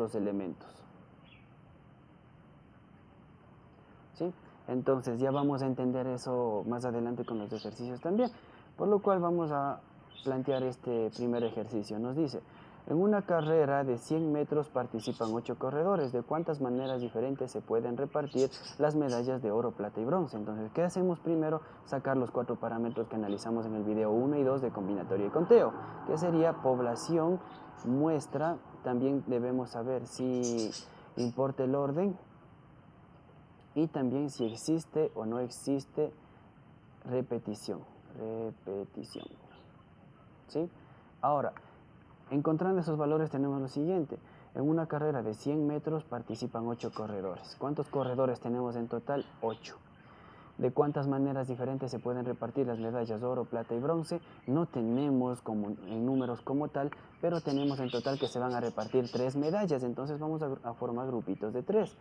los elementos. ¿Sí? Entonces ya vamos a entender eso más adelante con los ejercicios también, por lo cual vamos a plantear este primer ejercicio. Nos dice, en una carrera de 100 metros participan 8 corredores. ¿De cuántas maneras diferentes se pueden repartir las medallas de oro, plata y bronce? Entonces, ¿qué hacemos primero? Sacar los 4 parámetros que analizamos en el video 1 y 2 de combinatoria y conteo, que sería población, muestra. También debemos saber si importa el orden y también si existe o no existe repetición. ¿Sí? Ahora, encontrando esos valores tenemos lo siguiente. En una carrera de 100 metros participan 8 corredores. ¿Cuántos corredores tenemos en total? 8. ¿De cuántas maneras diferentes se pueden repartir las medallas de oro, plata y bronce? No tenemos en números como tal, pero tenemos en total que se van a repartir 3 medallas. Entonces vamos a formar grupitos de 3.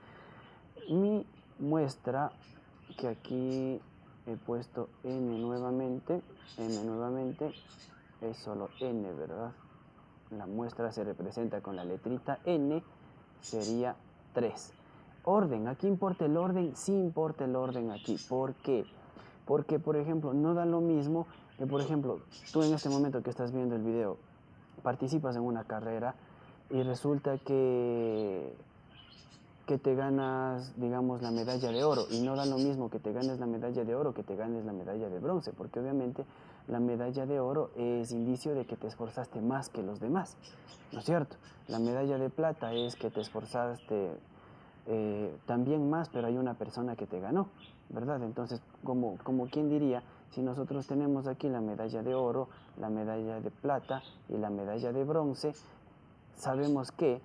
Mi muestra, que aquí he puesto n nuevamente, es solo n, ¿verdad? La muestra se representa con la letrita n, sería 3. Orden, ¿aquí importa el orden? Sí importa el orden aquí. ¿Por qué? Porque, por ejemplo, no da lo mismo que, por ejemplo, tú en este momento que estás viendo el video, participas en una carrera y resulta que te ganas, digamos, la medalla de oro, y no da lo mismo que te ganes la medalla de oro que te ganes la medalla de bronce, porque obviamente la medalla de oro es indicio de que te esforzaste más que los demás, ¿no es cierto? La medalla de plata es que te esforzaste también más, pero hay una persona que te ganó, ¿verdad? Entonces, como quien diría, si nosotros tenemos aquí la medalla de oro, la medalla de plata y la medalla de bronce, sabemos que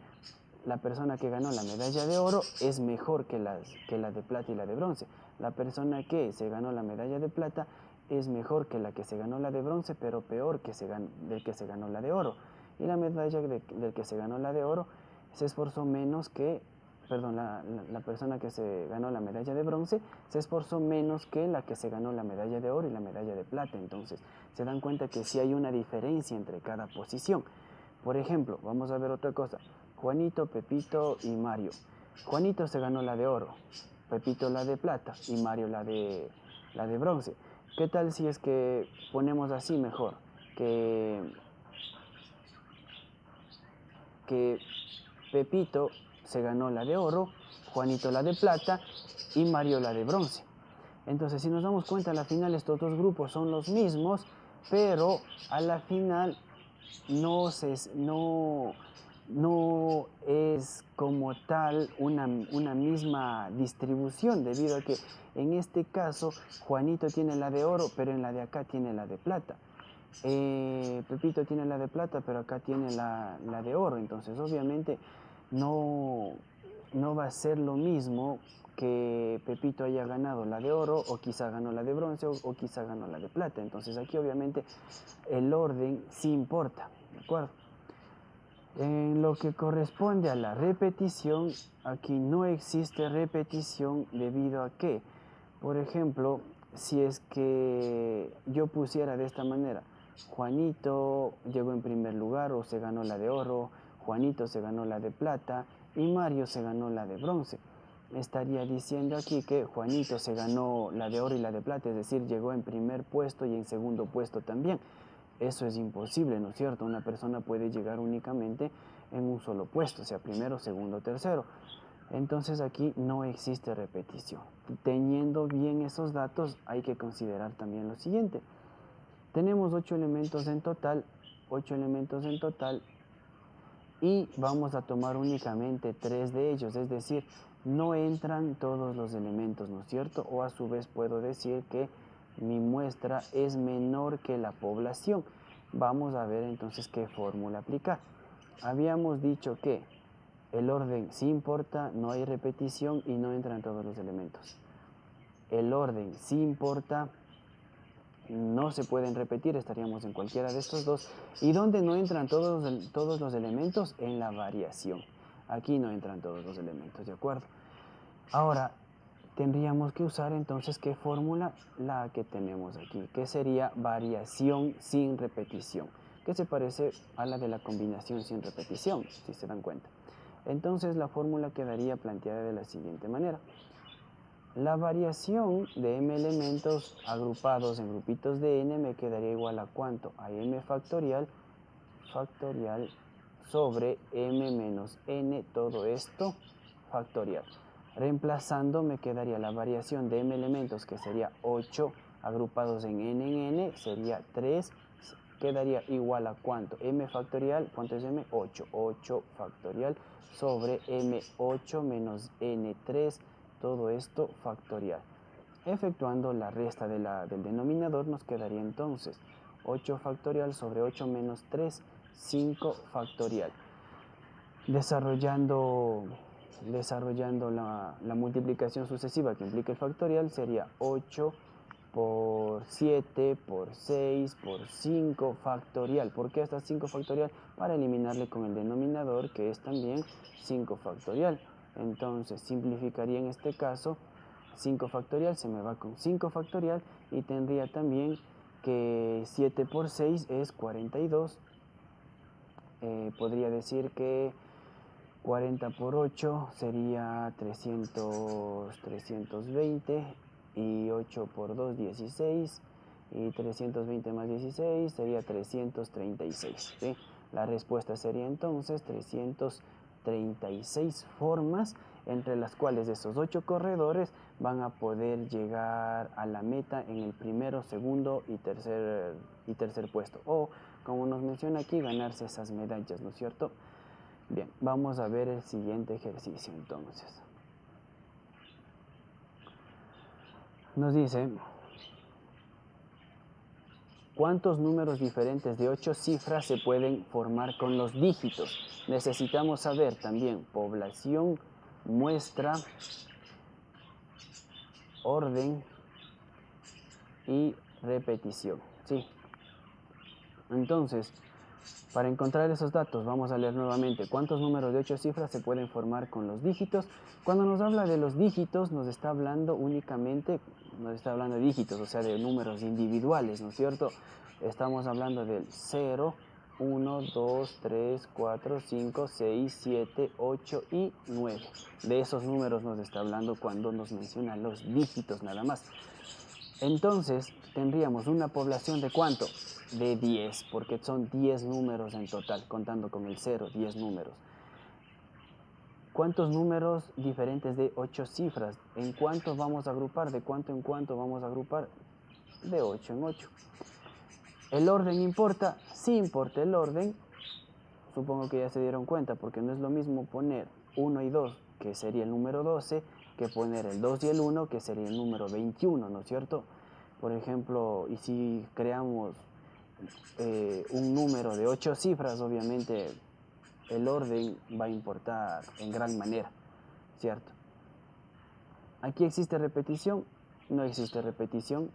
la persona que ganó la medalla de oro es mejor que la de plata y la de bronce. La persona que se ganó la medalla de plata es mejor que la que se ganó la de bronce, pero peor del que se ganó la de oro. Y la medalla del que se ganó la de oro se esforzó menos que, perdón, la persona que se ganó la medalla de bronce se esforzó menos que la que se ganó la medalla de oro y la medalla de plata. Entonces, se dan cuenta que sí hay una diferencia entre cada posición. Por ejemplo, vamos a ver otra cosa. Juanito, Pepito y Mario. Juanito se ganó la de oro, Pepito la de plata y Mario la de bronce. ¿Qué tal si es que ponemos así mejor? Que Pepito se ganó la de oro, Juanito la de plata y Mario la de bronce. Entonces, si nos damos cuenta, a la final estos dos grupos son los mismos, pero a la final no es como tal una misma distribución, debido a que en este caso Juanito tiene la de oro, pero en la de acá tiene la de plata. Pepito tiene la de plata, pero acá tiene la de oro. Entonces obviamente no va a ser lo mismo que Pepito haya ganado la de oro, o quizá ganó la de bronce, o quizá ganó la de plata. Entonces aquí obviamente el orden sí importa, ¿de acuerdo? En lo que corresponde a la repetición, aquí no existe repetición, debido a que, por ejemplo, si es que yo pusiera de esta manera, Juanito llegó en primer lugar o se ganó la de oro, Juanito se ganó la de plata y Mario se ganó la de bronce, estaría diciendo aquí que Juanito se ganó la de oro y la de plata, es decir, llegó en primer puesto y en segundo puesto también. Eso es imposible, ¿no es cierto? Una persona puede llegar únicamente en un solo puesto, sea primero, segundo, tercero. Entonces aquí no existe repetición. Teniendo bien esos datos, hay que considerar también lo siguiente. Tenemos 8 elementos en total, y vamos a tomar únicamente 3 de ellos, es decir, no entran todos los elementos, ¿no es cierto? O a su vez puedo decir que mi muestra es menor que la población. Vamos a ver entonces qué fórmula aplicar. Habíamos dicho que el orden sí importa, no hay repetición y no entran todos los elementos. El orden sí importa, no se pueden repetir, estaríamos en cualquiera de estos dos. ¿Y dónde no entran todos los elementos? En la variación. Aquí no entran todos los elementos, ¿de acuerdo? Ahora, tendríamos que usar entonces, ¿qué fórmula? La que tenemos aquí, que sería variación sin repetición, que se parece a la de la combinación sin repetición, si se dan cuenta. Entonces la fórmula quedaría planteada de la siguiente manera. La variación de m elementos agrupados en grupitos de n me quedaría igual a ¿cuánto? A m factorial sobre m menos n, todo esto factorial. Reemplazando me quedaría la variación de m elementos, que sería 8 agrupados en n, sería 3, quedaría igual a ¿cuánto? M factorial, ¿cuánto es m? 8. 8 factorial sobre m8 menos n3, todo esto factorial. Efectuando la resta del denominador nos quedaría entonces 8 factorial sobre 8 menos 3, 5 factorial. Desarrollando la multiplicación sucesiva que implica el factorial, sería 8 por 7, por 6, por 5 factorial. ¿Por qué hasta 5 factorial? Para eliminarle con el denominador, que es también 5 factorial. Entonces simplificaría en este caso 5 factorial, se me va con 5 factorial, y tendría también que 7 por 6 es 42. Podría decir que 40 por 8 sería 320, y 8 por 2, 16, y 320 más 16 sería 336. ¿Sí? La respuesta sería entonces 336 formas, entre las cuales esos 8 corredores van a poder llegar a la meta en el primero, segundo y tercer puesto, o como nos menciona aquí, ganarse esas medallas, ¿no es cierto? Bien, vamos a ver el siguiente ejercicio entonces. Nos dice, ¿cuántos números diferentes de 8 cifras se pueden formar con los dígitos? Necesitamos saber también población, muestra, orden y repetición. ¿Sí? Entonces, para encontrar esos datos, vamos a leer nuevamente cuántos números de 8 cifras se pueden formar con los dígitos. Cuando nos habla de los dígitos, nos está hablando únicamente, nos está hablando de dígitos, o sea, de números individuales, ¿no es cierto? Estamos hablando del 0, 1, 2, 3, 4, 5, 6, 7, 8 y 9. De esos números nos está hablando cuando nos menciona los dígitos nada más. Entonces, tendríamos una población de ¿cuánto? De 10, porque son 10 números en total, contando con el 0, 10 números. ¿Cuántos números diferentes de 8 cifras? ¿En cuántos vamos a agrupar? ¿De cuánto en cuánto vamos a agrupar? De 8 en 8. ¿El orden importa? Sí importa el orden. Supongo que ya se dieron cuenta, porque no es lo mismo poner 1 y 2, que sería el número 12, que poner el 2 y el 1, que sería el número 21, ¿no es cierto? Por ejemplo, y si creamos un número de 8 cifras, obviamente el orden va a importar en gran manera, ¿cierto? ¿Aquí existe repetición? No existe repetición.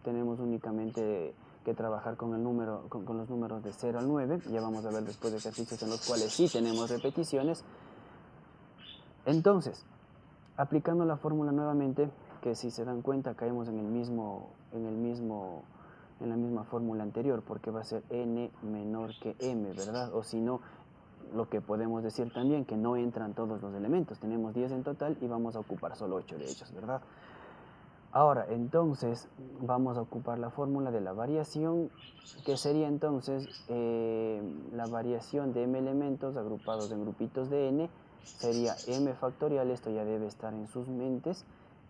Tenemos únicamente que trabajar con los números de 0 al 9. Ya vamos a ver después de ejercicios en los cuales sí tenemos repeticiones. Entonces, aplicando la fórmula nuevamente, que si se dan cuenta caemos en la misma fórmula anterior, porque va a ser n menor que m, ¿verdad? O si no, lo que podemos decir también, que no entran todos los elementos. Tenemos 10 en total y vamos a ocupar solo 8 de ellos, ¿verdad? Ahora, entonces, vamos a ocupar la fórmula de la variación, que sería entonces la variación de m elementos agrupados en grupitos de n, sería m factorial, esto ya debe estar en sus mentes,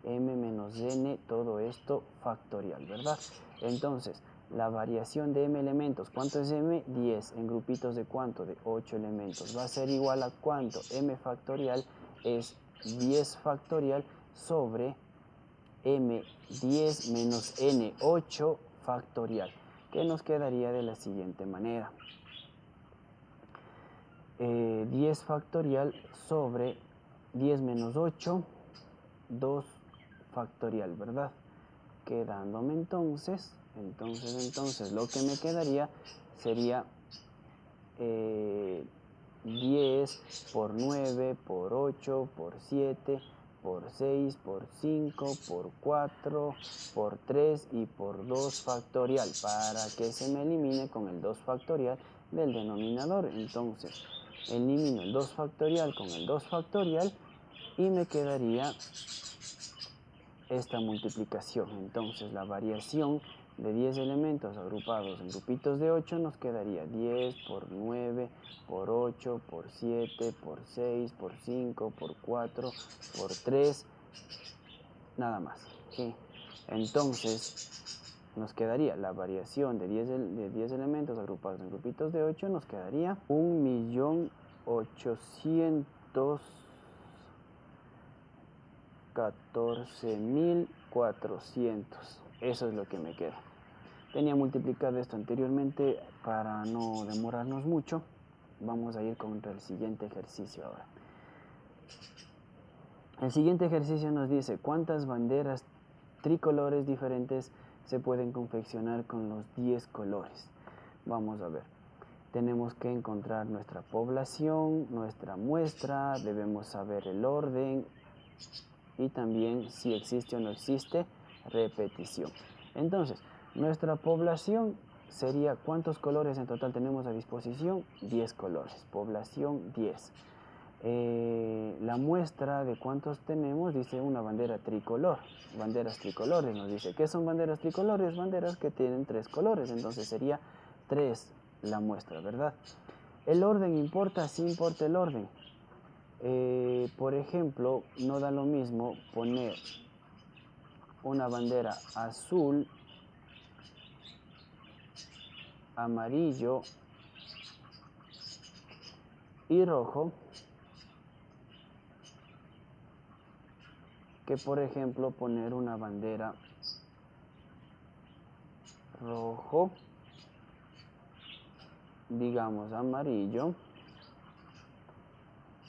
m menos n, todo esto factorial, ¿verdad? Entonces, la variación de m elementos, ¿cuánto es m? 10, en grupitos de ¿cuánto? De 8 elementos. Va a ser igual a ¿cuánto? M factorial es 10 factorial sobre m10 menos n8 factorial, que nos quedaría de la siguiente manera. 10 factorial sobre 10 menos 8, 2 factorial, ¿verdad? Quedándome entonces lo que me quedaría sería 10 por 9, por 8, por 7, por 6, por 5, por 4, por 3 y por 2 factorial, para que se me elimine con el 2 factorial del denominador. Entonces, elimino el 2 factorial con el 2 factorial y me quedaría esta multiplicación. Entonces la variación de 10 elementos agrupados en grupitos de 8 nos quedaría 10 por 9, por 8, por 7, por 6, por 5, por 4, por 3, nada más. ¿Sí? Entonces nos quedaría la variación de 10 elementos agrupados en grupitos de 8, nos quedaría 1.814.400. Eso es lo que me queda. Tenía multiplicado esto anteriormente para no demorarnos mucho. Vamos a ir contra el siguiente ejercicio ahora. El siguiente ejercicio nos dice cuántas banderas tricolores diferentes se pueden confeccionar con los 10 colores. Vamos a ver. Tenemos que encontrar nuestra población, nuestra muestra, debemos saber el orden y también si existe o no existe repetición. Entonces, nuestra población sería ¿cuántos colores en total tenemos a disposición? 10 colores. Población 10. La muestra de cuántos tenemos dice una bandera tricolor. Banderas tricolores nos dice. ¿Qué son banderas tricolores? Banderas que tienen 3 colores. Entonces sería 3 la muestra, ¿verdad? El orden importa, sí importa el orden. Por ejemplo, no da lo mismo poner una bandera azul, amarillo y rojo que por ejemplo poner una bandera rojo, digamos amarillo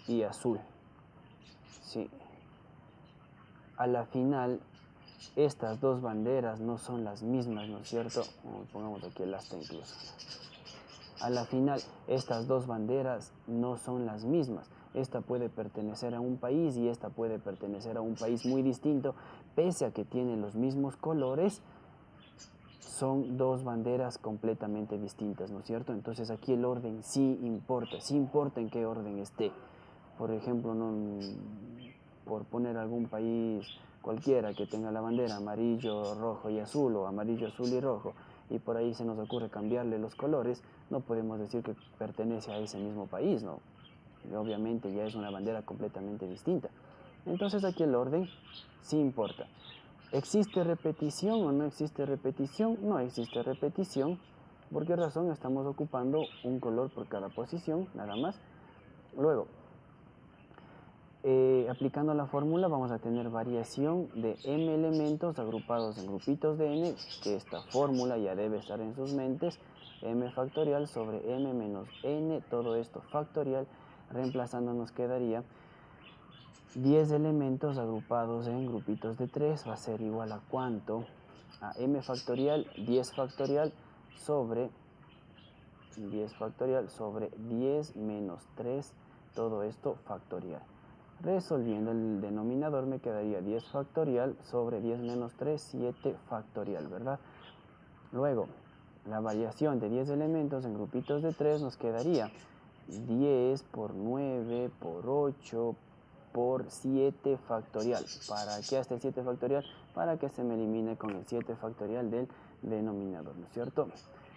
y azul. Sí. A la final estas dos banderas no son las mismas, ¿no es cierto? Pongamos aquí el asta incluso. A la final estas dos banderas no son las mismas. Esta puede pertenecer a un país y esta puede pertenecer a un país muy distinto, pese a que tienen los mismos colores, son dos banderas completamente distintas, ¿no es cierto? Entonces aquí el orden sí importa en qué orden esté. Por ejemplo, por poner algún país cualquiera que tenga la bandera amarillo, rojo y azul, o amarillo, azul y rojo, y por ahí se nos ocurre cambiarle los colores, no podemos decir que pertenece a ese mismo país, ¿no? Y obviamente ya es una bandera completamente distinta. Entonces aquí el orden sí importa. ¿Existe repetición o no existe repetición? No existe repetición. ¿Por qué razón? Estamos ocupando un color por cada posición, nada más. Luego, aplicando la fórmula vamos a tener variación de m elementos agrupados en grupitos de n, que esta fórmula ya debe estar en sus mentes, m factorial sobre m menos n, todo esto factorial, reemplazando nos quedaría 10 elementos agrupados en grupitos de 3 va a ser igual a ¿cuánto? A m factorial, 10 factorial sobre 10 menos 3, todo esto factorial. Resolviendo el denominador me quedaría 10 factorial sobre 10 menos 3, 7 factorial, ¿verdad? Luego, la variación de 10 elementos en grupitos de 3 nos quedaría 10 por 9 por 8 por 7 factorial. ¿Para qué hasta el 7 factorial? Para que se me elimine con el 7 factorial del denominador, ¿no es cierto?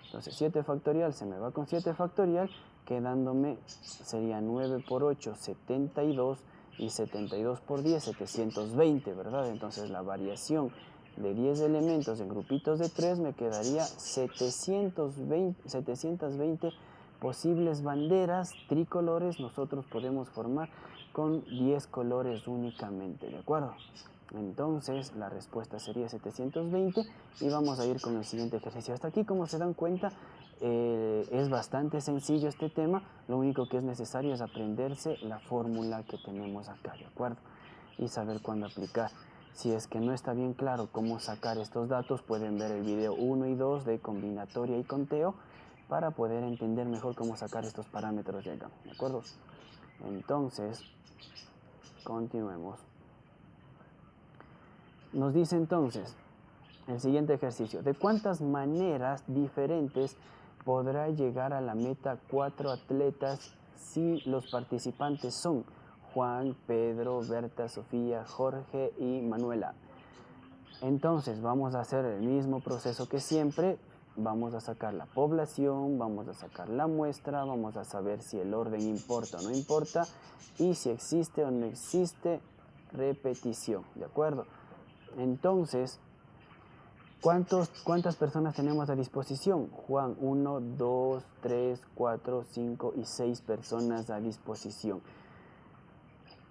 Entonces 7 factorial se me va con 7 factorial, quedándome sería 9 por 8, 72, y 72 por 10, 720, ¿verdad? Entonces la variación de 10 elementos en grupitos de 3 me quedaría 720 posibles banderas tricolores nosotros podemos formar con 10 colores únicamente, ¿de acuerdo? Entonces la respuesta sería 720 y vamos a ir con el siguiente ejercicio. Hasta aquí, como se dan cuenta, es bastante sencillo este tema. Lo único que es necesario es aprenderse la fórmula que tenemos acá, ¿de acuerdo? Y saber cuándo aplicar. Si es que no está bien claro cómo sacar estos datos, pueden ver el video 1 y 2 de combinatoria y conteo para poder entender mejor cómo sacar estos parámetros de acá, ¿de acuerdo? Entonces, continuemos. Nos dice entonces el siguiente ejercicio: ¿de cuántas maneras diferentes podrá llegar a la meta 4 atletas si los participantes son Juan, Pedro, Berta, Sofía, Jorge y Manuela. Entonces vamos a hacer el mismo proceso que siempre. Vamos a sacar la población, vamos a sacar la muestra, vamos a saber si el orden importa o no importa y si existe o no existe repetición, ¿de acuerdo? Entonces, ¿cuántas personas tenemos a disposición? Juan, 1, 2, 3, 4, 5 y 6 personas a disposición.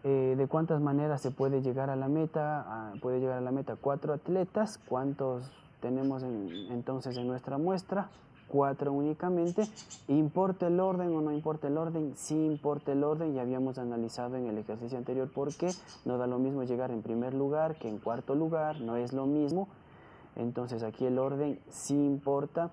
¿De cuántas maneras se puede llegar a la meta? Puede llegar a la meta 4 atletas. ¿Cuántos tenemos entonces en nuestra muestra? 4 únicamente. ¿Importa el orden o no importa el orden? Sí importa el orden. Ya habíamos analizado en el ejercicio anterior por qué. No da lo mismo llegar en primer lugar que en cuarto lugar. No es lo mismo. Entonces aquí el orden sí importa.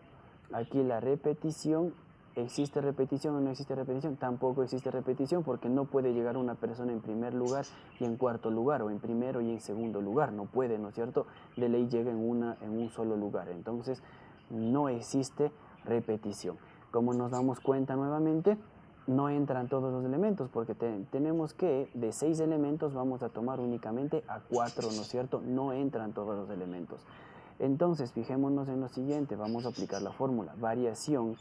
Aquí la repetición. ¿Existe repetición o no existe repetición? Tampoco existe repetición porque no puede llegar una persona en primer lugar y en cuarto lugar, o en primero y en segundo lugar. No puede, ¿no es cierto? De ley llega en un solo lugar. Entonces no existe repetición. Como nos damos cuenta nuevamente, no entran todos los elementos porque tenemos que de 6 elementos vamos a tomar únicamente a 4, ¿no es cierto? No entran todos los elementos. Entonces fijémonos en lo siguiente, vamos a aplicar la fórmula. Variación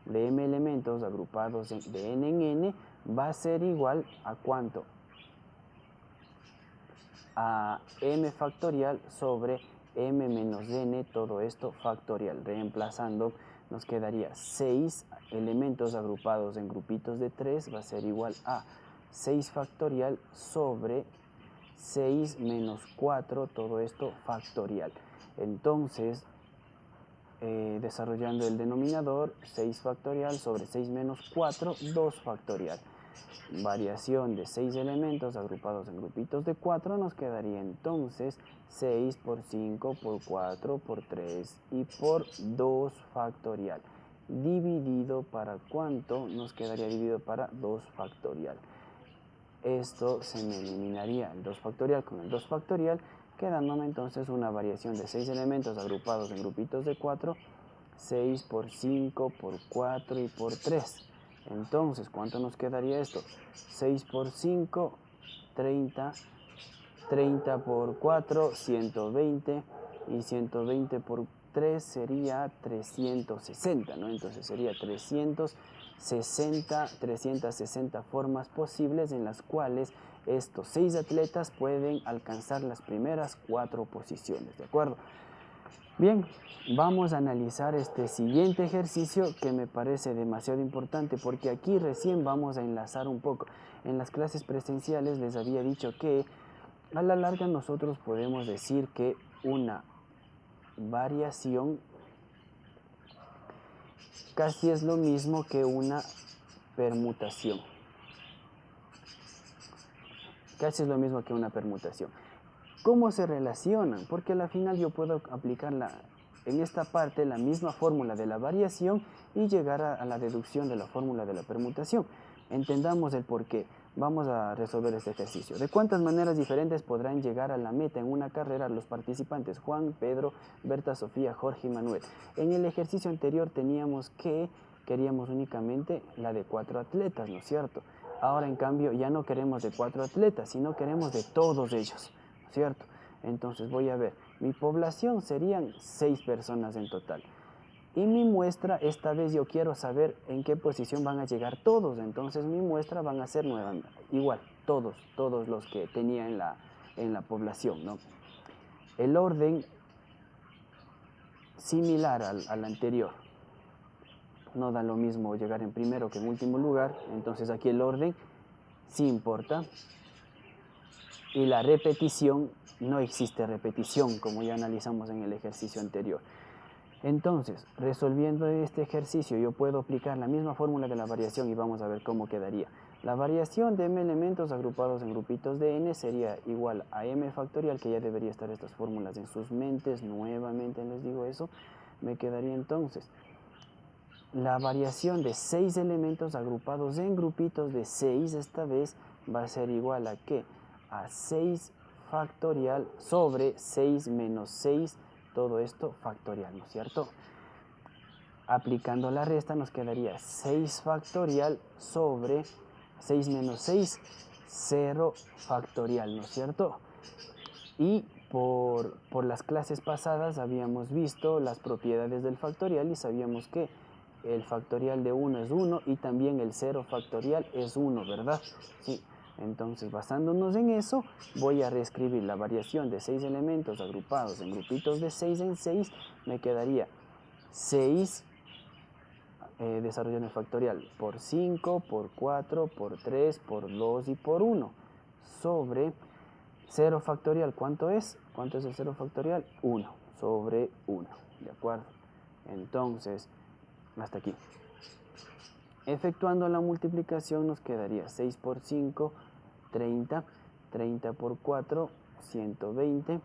de m elementos agrupados de n en n va a ser igual a ¿cuánto? A m factorial sobre m menos n, todo esto factorial. Reemplazando nos quedaría 6 elementos agrupados en grupitos de 3 va a ser igual a 6 factorial sobre 6 menos 4, todo esto factorial. Entonces, desarrollando el denominador, 6 factorial sobre 6 menos 4, 2 factorial. Variación de 6 elementos agrupados en grupitos de 4 nos quedaría entonces 6 por 5 por 4 por 3 y por 2 factorial. Dividido para ¿cuánto? Nos quedaría dividido para 2 factorial. Esto se me eliminaría el 2 factorial con el 2 factorial, quedándome entonces una variación de 6 elementos agrupados en grupitos de 4, 6 por 5 por 4 y por 3. Entonces, ¿cuánto nos quedaría esto? 6 por 5, 30, 30 por 4, 120 y 120 por 3 sería 360, ¿no? Entonces sería 360 formas posibles en las cuales estos 6 atletas pueden alcanzar las primeras 4 posiciones, ¿de acuerdo? Bien, vamos a analizar este siguiente ejercicio que me parece demasiado importante porque aquí recién vamos a enlazar un poco. En las clases presenciales les había dicho que a la larga nosotros podemos decir que una variación casi es lo mismo que una permutación. Casi es lo mismo que una permutación. ¿Cómo se relacionan? Porque al final yo puedo aplicar en esta parte la misma fórmula de la variación y llegar a la deducción de la fórmula de la permutación. Entendamos el por qué. Vamos a resolver este ejercicio. ¿De cuántas maneras diferentes podrán llegar a la meta en una carrera los participantes? Juan, Pedro, Berta, Sofía, Jorge y Manuel. En el ejercicio anterior teníamos que queríamos únicamente la de 4 atletas, ¿no es cierto? Ahora, en cambio, ya no queremos de 4 atletas, sino queremos de todos ellos, ¿no es cierto? Entonces voy a ver, mi población serían 6 personas en total. Y mi muestra, esta vez yo quiero saber en qué posición van a llegar todos. Entonces mi muestra van a ser igual, todos los que tenía en la población, ¿no? El orden similar al anterior. No da lo mismo llegar en primero que en último lugar. Entonces aquí el orden sí importa. Y la repetición, no existe repetición, como ya analizamos en el ejercicio anterior. Entonces, resolviendo este ejercicio, yo puedo aplicar la misma fórmula de la variación y vamos a ver cómo quedaría. La variación de m elementos agrupados en grupitos de n sería igual a m factorial, que ya debería estar estas fórmulas en sus mentes, nuevamente les digo eso, me quedaría entonces la variación de 6 elementos agrupados en grupitos de 6, esta vez va a ser igual a ¿qué? A 6 factorial sobre 6 menos 6, todo esto factorial, ¿no es cierto? Aplicando la resta nos quedaría 6 factorial sobre 6 menos 6, 0 factorial, ¿no es cierto? Y por las clases pasadas habíamos visto las propiedades del factorial y sabíamos que el factorial de 1 es 1 y también el 0 factorial es 1, ¿verdad? Sí. Entonces, basándonos en eso, voy a reescribir la variación de 6 elementos agrupados en grupitos de 6 en 6. Me quedaría 6 desarrollando el factorial por 5, por 4, por 3, por 2 y por 1 sobre 0 factorial. ¿Cuánto es? ¿Cuánto es el 0 factorial? 1 sobre 1. ¿De acuerdo? Entonces, hasta aquí. Efectuando la multiplicación nos quedaría 6 por 5, 30, 30 por 4, 120,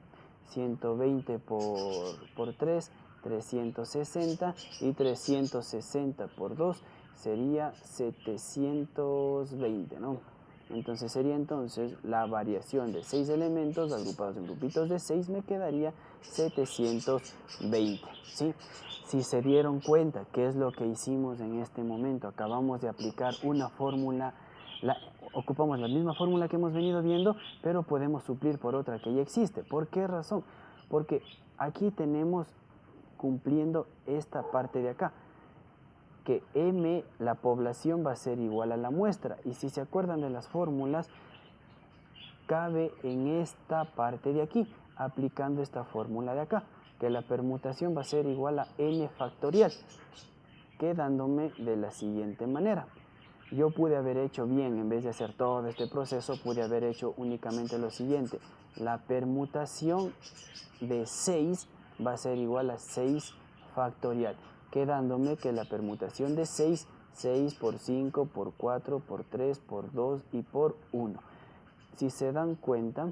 120 por 3, 360 y 360 por 2 sería 720, ¿no? Entonces sería la variación de 6 elementos agrupados en grupitos de 6 me quedaría 720, ¿sí? Si se dieron cuenta, ¿qué es lo que hicimos en este momento? Acabamos de aplicar una fórmula, ocupamos la misma fórmula que hemos venido viendo, pero podemos suplir por otra que ya existe. ¿Por qué razón? Porque aquí tenemos cumpliendo esta parte de acá, que M, la población, va a ser igual a la muestra. Y si se acuerdan de las fórmulas, cabe en esta parte de aquí, aplicando esta fórmula de acá, que la permutación va a ser igual a n factorial, quedándome de la siguiente manera. Yo pude haber hecho bien, en vez de hacer todo este proceso, pude haber hecho únicamente lo siguiente. La permutación de 6 va a ser igual a 6 factorial, quedándome que la permutación de 6, 6 por 5, por 4, por 3, por 2 y por 1. Si se dan cuenta,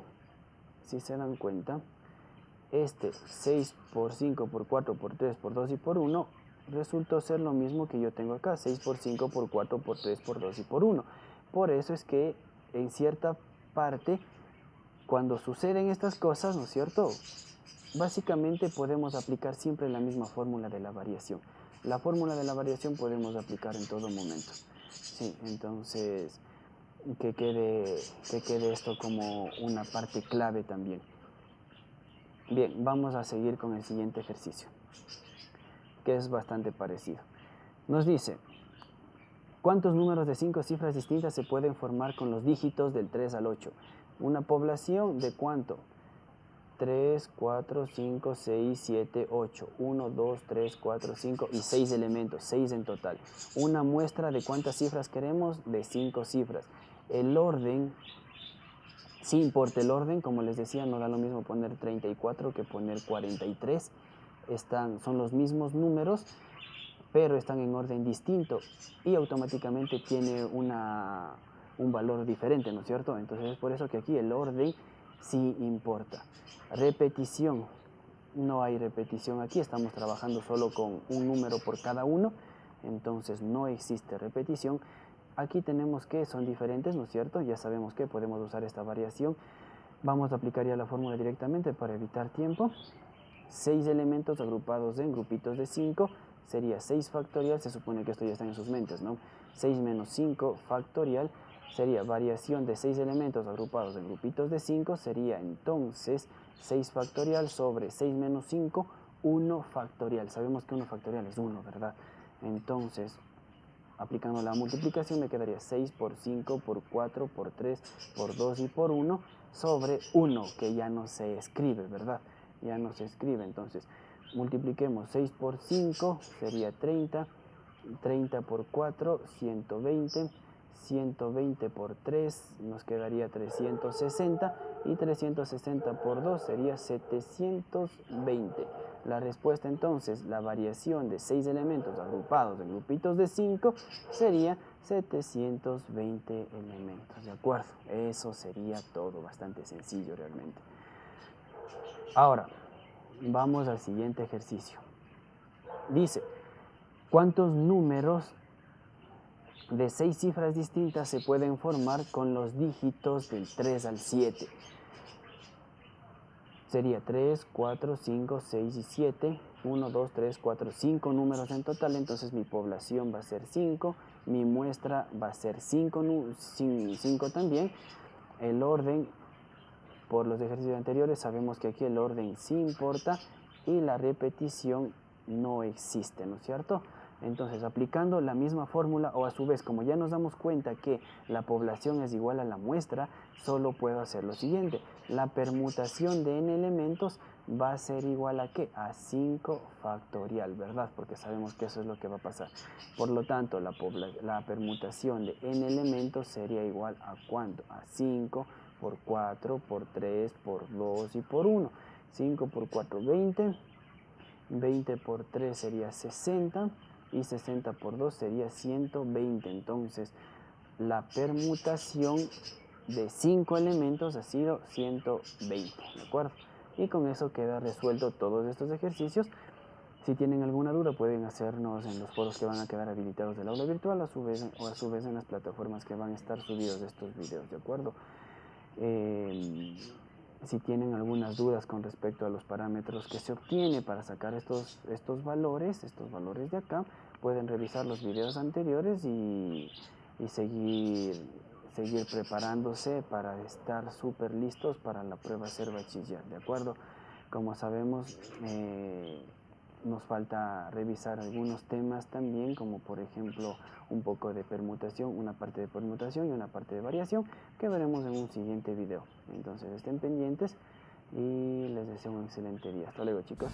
este 6 por 5, por 4, por 3, por 2 y por 1 resultó ser lo mismo que yo tengo acá, 6 por 5, por 4, por 3, por 2 y por 1. Por eso es que en cierta parte, cuando suceden estas cosas, ¿no es cierto?, básicamente podemos aplicar siempre la misma fórmula de la variación. La fórmula de la variación podemos aplicar en todo momento. Sí, entonces, que quede esto como una parte clave también. Bien, vamos a seguir con el siguiente ejercicio, que es bastante parecido. Nos dice, ¿cuántos números de 5 cifras distintas se pueden formar con los dígitos del 3 al 8? Una población de ¿cuánto? 3, 4, 5, 6, 7, 8. 1, 2, 3, 4, 5 y 6 elementos, 6 en total. Una muestra de cuántas cifras queremos, de 5 cifras. El orden, sí importa el orden, como les decía, no da lo mismo poner 34 que poner 43. Son los mismos números, pero están en orden distinto y automáticamente tiene un valor diferente, ¿no es cierto? Entonces es por eso que aquí el orden sí importa. Repetición, no hay repetición aquí, estamos trabajando solo con un número por cada uno, entonces no existe repetición. Aquí tenemos que son diferentes, ¿no es cierto? Ya sabemos que podemos usar esta variación. Vamos a aplicar ya la fórmula directamente para evitar tiempo. 6 elementos agrupados en grupitos de 5 sería 6 factorial, se supone que esto ya está en sus mentes, ¿no? 6 menos 5 factorial sería variación de 6 elementos agrupados en grupitos de 5, sería entonces 6 factorial sobre 6 menos 5, 1 factorial. Sabemos que 1 factorial es 1, ¿verdad? Entonces, aplicando la multiplicación me quedaría 6 por 5, por 4, por 3, por 2 y por 1 sobre 1, que ya no se escribe, ¿verdad? Ya no se escribe, entonces multipliquemos 6 por 5, sería 30, 30 por 4, 120, 120 por 3, nos quedaría 360, y 360 por 2 sería 720. La respuesta entonces, la variación de 6 elementos agrupados en grupitos de 5, sería 720 elementos, ¿de acuerdo? Eso sería todo, bastante sencillo realmente. Ahora, vamos al siguiente ejercicio. Dice, ¿cuántos números de 6 cifras distintas se pueden formar con los dígitos del 3 al 7? sería 3, 4, 5, 6 y 7. 1, 2, 3, 4, 5 números en total. Entonces mi población va a ser 5. Mi muestra va a ser 5 también. El orden, por los ejercicios anteriores, sabemos que aquí el orden sí importa y la repetición no existe, ¿no es cierto? Entonces, aplicando la misma fórmula, o a su vez, como ya nos damos cuenta que la población es igual a la muestra, solo puedo hacer lo siguiente. La permutación de n elementos va a ser igual a ¿qué? A 5 factorial, ¿verdad? Porque sabemos que eso es lo que va a pasar. Por lo tanto, la permutación de n elementos sería igual a ¿cuánto? A 5 por 4, por 3, por 2 y por 1. 5 por 4, 20. 20 por 3 sería 60 y 60 por 2 sería 120. Entonces, la permutación de 5 elementos ha sido 120, ¿de acuerdo? Y con eso queda resuelto todos estos ejercicios. Si tienen alguna duda pueden hacernos en los foros que van a quedar habilitados del aula virtual o a su vez en las plataformas que van a estar subidos estos videos, ¿de acuerdo? Si tienen algunas dudas con respecto a los parámetros que se obtiene para sacar estos valores de acá, pueden revisar los videos anteriores y seguir preparándose para estar súper listos para la prueba Ser Bachiller, ¿de acuerdo? Como sabemos, nos falta revisar algunos temas también, como por ejemplo un poco de permutación, una parte de permutación y una parte de variación, que veremos en un siguiente video. Entonces estén pendientes y les deseo un excelente día. Hasta luego, chicos.